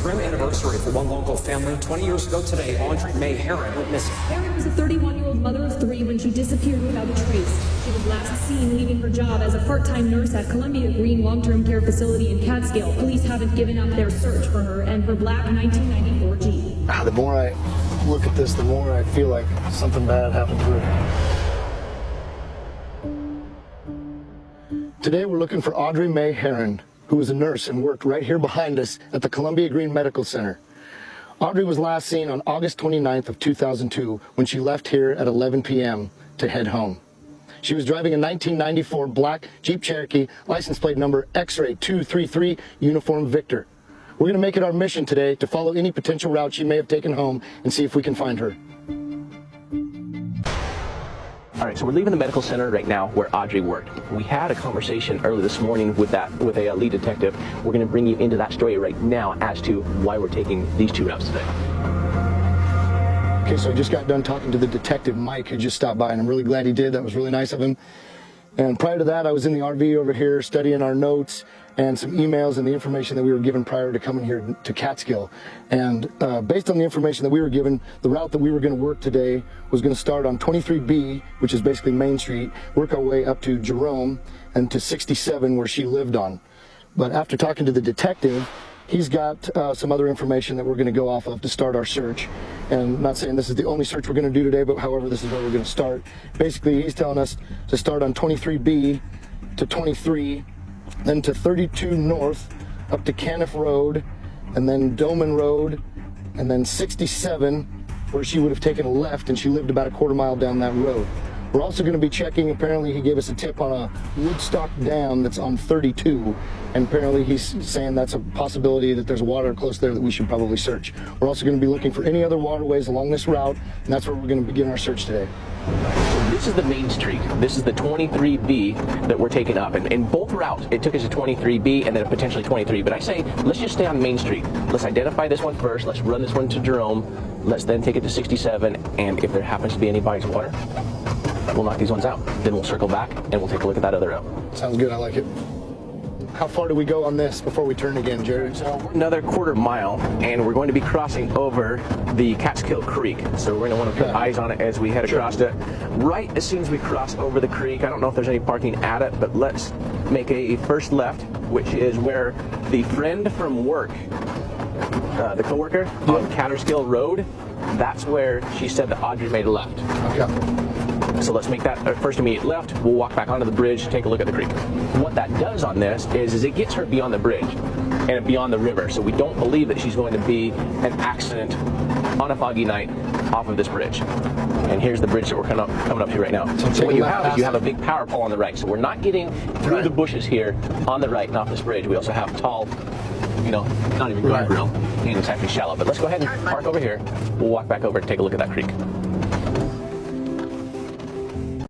grim anniversary for one local family. 20 years ago today, Audrey May Herron went missing. Herron was a 31-year-old mother of 3 when she disappeared without a trace. She was last seen leaving her job as a part-time nurse at Columbia Green Long-Term Care Facility in Catskill. Police haven't given up their search for her and her black 1994 Jeep. The more I look at this, the more I feel like something bad happened to her. Today we're looking for Audrey May Herron, who was a nurse and worked right here behind us at the Columbia Green Medical Center. Audrey was last seen on August 29th of 2002 when she left here at 11 p.m. to head home. She was driving a 1994 black Jeep Cherokee, license plate number X-ray 233 Uniform Victor. We're going to make it our mission today to follow any potential route she may have taken home and see if we can find her. All right, so we're leaving the medical center right now where Audrey worked. We had a conversation early this morning with a lead detective. We're going to bring you into that story right now as to why we're taking these 2 routes today. Okay, so I just got done talking to the detective, Mike, who just stopped by, and I'm really glad he did. That was really nice of him. And prior to that, I was in the RV over here studying our notes and some emails and the information that we were given prior to coming here to Catskill. And based on the information that we were given, the route that we were going to work today was going to start on 23B, which is basically Main Street, work our way up to Jerome and to 67 where she lived on. But after talking to the detective, he's got some other information that we're going to go off of to start our search. And I'm not saying this is the only search we're going to do today, but however, this is where we're going to start. Basically, he's telling us to start on 23B to 23, then to 32 North, up to Caniff Road, and then Doman Road, and then 67, where she would have taken a left, and she lived about a quarter mile down that road. We're also going to be checking, apparently he gave us a tip on a Woodstock Dam that's on 32, and apparently he's saying that's a possibility that there's water close there that we should probably search. We're also going to be looking for any other waterways along this route, and that's where we're going to begin our search today. This is the main street. This is the 23B that we're taking up. And in both routes, it took us to 23B and then potentially 23. But I say, let's just stay on Main Street. Let's identify this one first. Let's run this one to Jerome. Let's then take it to 67. And if there happens to be any bodies of water, we'll knock these ones out. Then we'll circle back and we'll take a look at that other route. Sounds good. I like it. How far do we go on this before we turn again, Jared? So we're another quarter mile, and we're going to be crossing over the Catskill Creek. So we're going to want to put eyes on it as we head across it. Right as soon as we cross over the creek, I don't know if there's any parking at it, but let's make a first left, which is where the friend from work, the coworker on Catterskill Road, that's where she said that Audrey made a left. Okay. So let's make that our first immediate left. We'll walk back onto the bridge, take a look at the creek. What that does on this is it gets her beyond the bridge and beyond the river. So we don't believe that she's going to be an accident on a foggy night off of this bridge. And here's the bridge that we're coming up to right now. So what you have is you have a big power pole on the right. So we're not getting through the bushes here on the right and off this bridge. We also have tall, not even guardrail, and it's actually shallow. But let's go ahead and park over here. We'll walk back over and take a look at that creek.